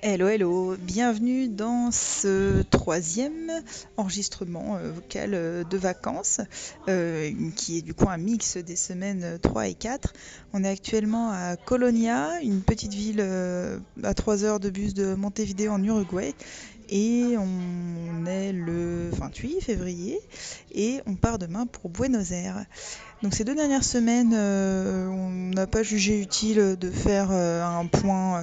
Hello, hello, bienvenue dans ce troisième enregistrement vocal de vacances, qui est du coup un mix des semaines 3 et 4. On est actuellement à Colonia, une petite ville à 3 heures de bus de Montevideo en Uruguay, et on est le 28 février et on part demain pour Buenos Aires. Donc ces 2 dernières semaines, on n'a pas jugé utile de faire un point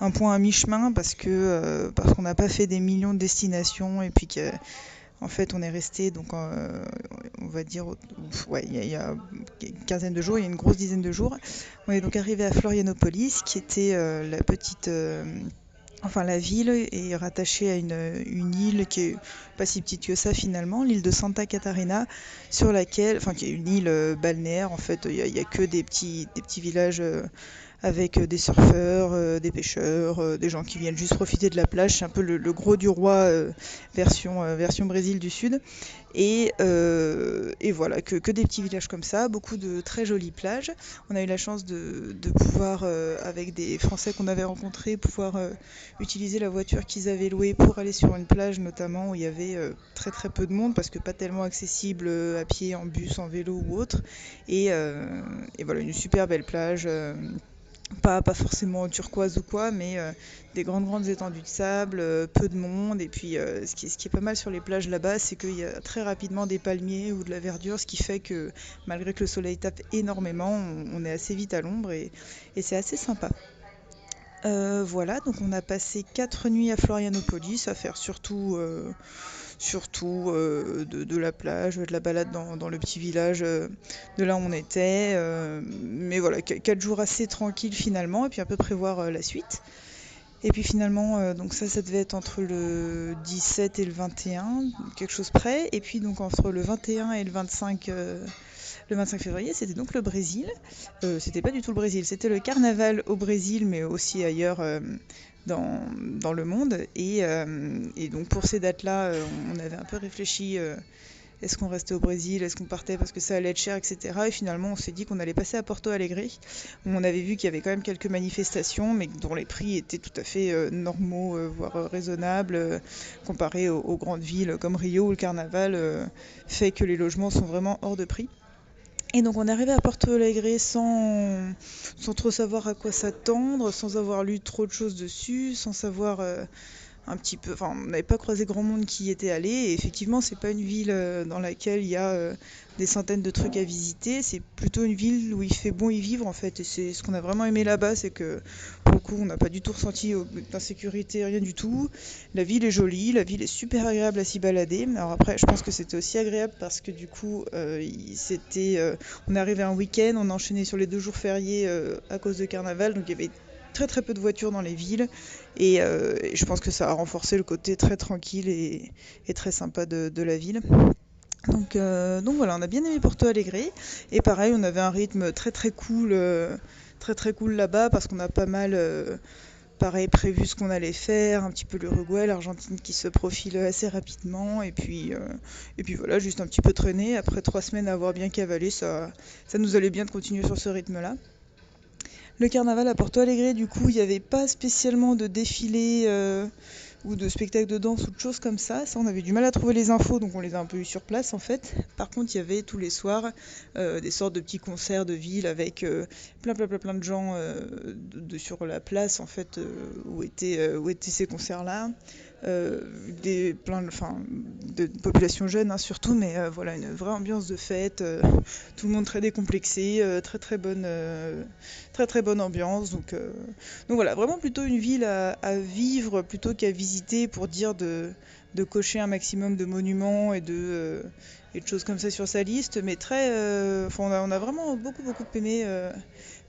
à mi-chemin parce qu'on n'a pas fait des millions de destinations et puis qu'en fait on est resté donc on va dire ouais, il y a une quinzaine de jours, il y a une grosse dizaine de jours. On est donc arrivé à Florianopolis qui était la petite enfin, la ville est rattachée à une île qui est pas si petite que ça finalement, l'île de Santa Catarina, sur laquelle, enfin qui est une île balnéaire en fait, il y a que des petits villages avec des surfeurs, des pêcheurs, des gens qui viennent juste profiter de la plage. C'est un peu le gros du roi version Brésil du Sud. Et voilà, que des petits villages comme ça, beaucoup de très jolies plages. On a eu la chance de pouvoir, avec des Français qu'on avait rencontrés, pouvoir utiliser la voiture qu'ils avaient louée pour aller sur une plage notamment où il y avait très très peu de monde parce que pas tellement accessible à pied, en bus, en vélo ou autre. Et voilà, une super belle plage. Pas forcément turquoise ou quoi, mais des grandes étendues de sable, peu de monde. Et puis ce qui est pas mal sur les plages là-bas, c'est qu'il y a très rapidement des palmiers ou de la verdure, ce qui fait que malgré que le soleil tape énormément, on est assez vite à l'ombre et c'est assez sympa. Voilà, donc on a passé 4 nuits à Florianopolis à faire surtout de la plage, de la balade dans le petit village de là où on était. Mais voilà, 4 jours assez tranquilles finalement, et puis à peu prévoir la suite. Et puis finalement, donc ça devait être entre le 17 et le 21, quelque chose près. Et puis donc entre le 21 et le 25 février, c'était donc le Brésil. C'était pas du tout le Brésil, c'était le carnaval au Brésil, mais aussi ailleurs dans le monde. Et donc pour ces dates-là, on avait un peu réfléchi. Est-ce qu'on restait au Brésil? Est-ce qu'on partait parce que ça allait être cher, etc. Et finalement, on s'est dit qu'on allait passer à Porto Alegre, où on avait vu qu'il y avait quand même quelques manifestations, mais dont les prix étaient tout à fait normaux, voire raisonnables, comparés aux grandes villes comme Rio, où le carnaval fait que les logements sont vraiment hors de prix. Et donc on est arrivé à Porto Alegre sans trop savoir à quoi s'attendre, sans avoir lu trop de choses dessus, sans savoir un petit peu, enfin, on n'avait pas croisé grand monde qui y était allé. Et effectivement, c'est pas une ville dans laquelle il y a des centaines de trucs à visiter. C'est plutôt une ville où il fait bon y vivre en fait. Et c'est ce qu'on a vraiment aimé là-bas, c'est que pour le coup, on n'a pas du tout ressenti d'insécurité, rien du tout. La ville est jolie, la ville est super agréable à s'y balader. Alors après, je pense que c'était aussi agréable parce que du coup, on est arrivé un week-end, on a enchaîné sur les 2 jours fériés à cause de carnaval, donc il y avait très peu de voitures dans les villes et je pense que ça a renforcé le côté très tranquille et très sympa de la ville. Donc voilà, on a bien aimé Porto Alegre et pareil, on avait un rythme très cool là-bas parce qu'on a pas mal pareil prévu ce qu'on allait faire, un petit peu l'Uruguay, l'Argentine qui se profile assez rapidement et puis voilà, juste un petit peu traîner. Après 3 semaines à avoir bien cavalé, ça nous allait bien de continuer sur ce rythme-là. Le carnaval à Porto Alegre, du coup, il n'y avait pas spécialement de défilé ou de spectacle de danse ou de choses comme ça. Ça, on avait du mal à trouver les infos, donc on les a un peu eu sur place en fait. Par contre, il y avait tous les soirs des sortes de petits concerts de ville avec plein de gens sur la place en fait où étaient ces concerts-là. Enfin, de population jeune surtout, mais voilà, une vraie ambiance de fête, tout le monde très décomplexé, très bonne ambiance. Donc voilà, vraiment plutôt une ville à vivre plutôt qu'à visiter pour dire de cocher un maximum de monuments et de choses comme ça sur sa liste, mais enfin, on a vraiment beaucoup aimé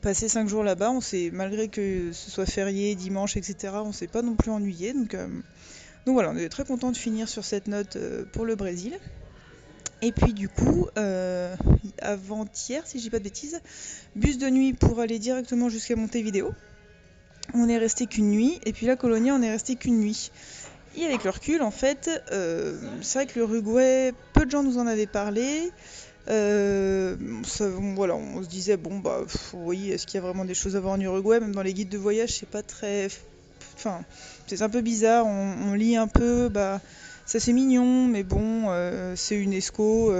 passer 5 jours là-bas. Malgré que ce soit férié, dimanche, etc., on s'est pas non plus ennuyé. Donc voilà, on est très content de finir sur cette note pour le Brésil. Et puis du coup, avant-hier, si je dis pas de bêtises, bus de nuit pour aller directement jusqu'à Montevideo. On est resté qu'une nuit, et puis la Colonie, on est resté qu'une nuit. Et avec le recul, en fait, c'est vrai que l'Uruguay, peu de gens nous en avaient parlé. Voilà, on se disait, bon, bah, oui, est-ce qu'il y a vraiment des choses à voir en Uruguay? Même dans les guides de voyage, c'est pas très enfin, c'est un peu bizarre. On lit un peu, bah, ça c'est mignon, mais bon, c'est UNESCO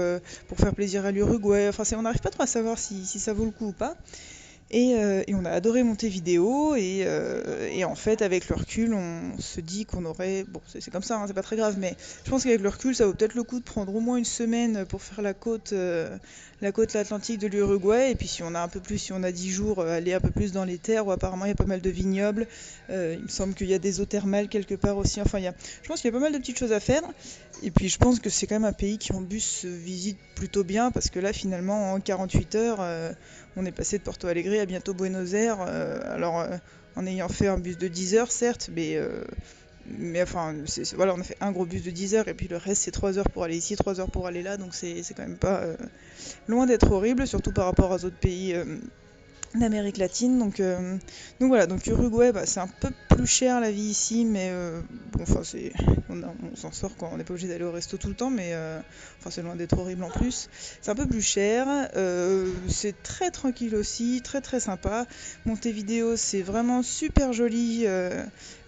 pour faire plaisir à l'Uruguay. Enfin, on n'arrive pas trop à savoir si ça vaut le coup ou pas. Et on a adoré Montevideo et en fait avec le recul on se dit qu'on aurait, bon c'est comme ça, hein, c'est pas très grave, mais je pense qu'avec le recul ça vaut peut-être le coup de prendre au moins une semaine pour faire la côte atlantique de l'Uruguay, et puis si on a un peu plus, si on a 10 jours, aller un peu plus dans les terres où apparemment il y a pas mal de vignobles. Il me semble qu'il y a des eaux thermales quelque part aussi, enfin je pense qu'il y a pas mal de petites choses à faire. Et puis je pense que c'est quand même un pays qui en bus se visite plutôt bien, parce que là finalement en 48 heures on est passé de Porto Alegre à bientôt Buenos Aires, en ayant fait un bus de 10 heures certes, mais enfin voilà, on a fait un gros bus de 10 heures et puis le reste c'est 3 heures pour aller ici, 3 heures pour aller là, donc c'est quand même pas loin d'être horrible, surtout par rapport aux autres pays d'Amérique latine. Donc voilà, donc Uruguay, bah, c'est un peu plus cher la vie ici, mais bon, enfin on s'en sort quand on n'est pas obligé d'aller au resto tout le temps, mais enfin c'est loin d'être horrible en plus. C'est un peu plus cher, c'est très tranquille aussi, très très sympa. Montevideo, c'est vraiment super joli.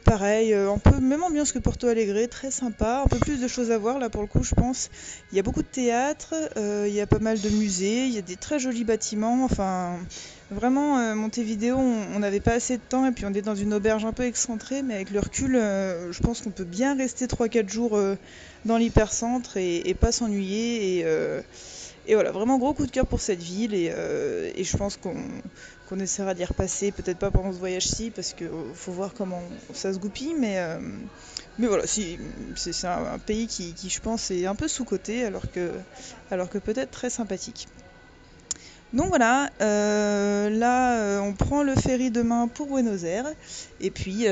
Pareil, un peu même ambiance que Porto Alegre, très sympa, un peu plus de choses à voir là pour le coup je pense. Il y a beaucoup de théâtre, il y a pas mal de musées, il y a des très jolis bâtiments, enfin vraiment Montevideo on n'avait pas assez de temps et puis on est dans une auberge un peu excentrée, mais avec le recul je pense qu'on peut bien rester 3 4 jours dans l'hypercentre et pas s'ennuyer et voilà, vraiment gros coup de cœur pour cette ville et je pense qu'on essaiera d'y repasser, peut-être pas pendant ce voyage-ci parce qu'il faut voir comment ça se goupille, mais voilà, si, c'est un pays qui, je pense, est un peu sous-coté alors que peut-être très sympathique. Donc voilà, là on prend le ferry demain pour Buenos Aires et puis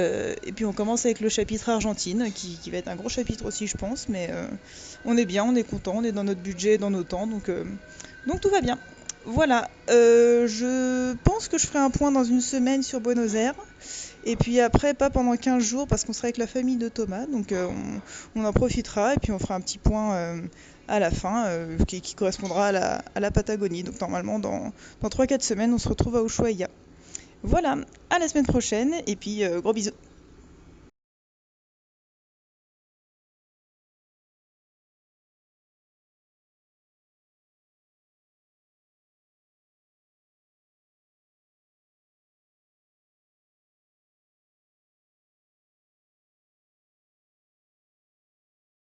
on commence avec le chapitre Argentine qui va être un gros chapitre aussi je pense, mais on est bien, on est content, on est dans notre budget, dans nos temps, donc tout va bien. Voilà, je pense que je ferai un point dans une semaine sur Buenos Aires. Et puis après, pas pendant 15 jours, parce qu'on sera avec la famille de Thomas, donc on en profitera et puis on fera un petit point à la fin qui correspondra à la Patagonie. Donc normalement, dans 3 4 semaines, on se retrouve à Ushuaia. Voilà, à la semaine prochaine et puis gros bisous.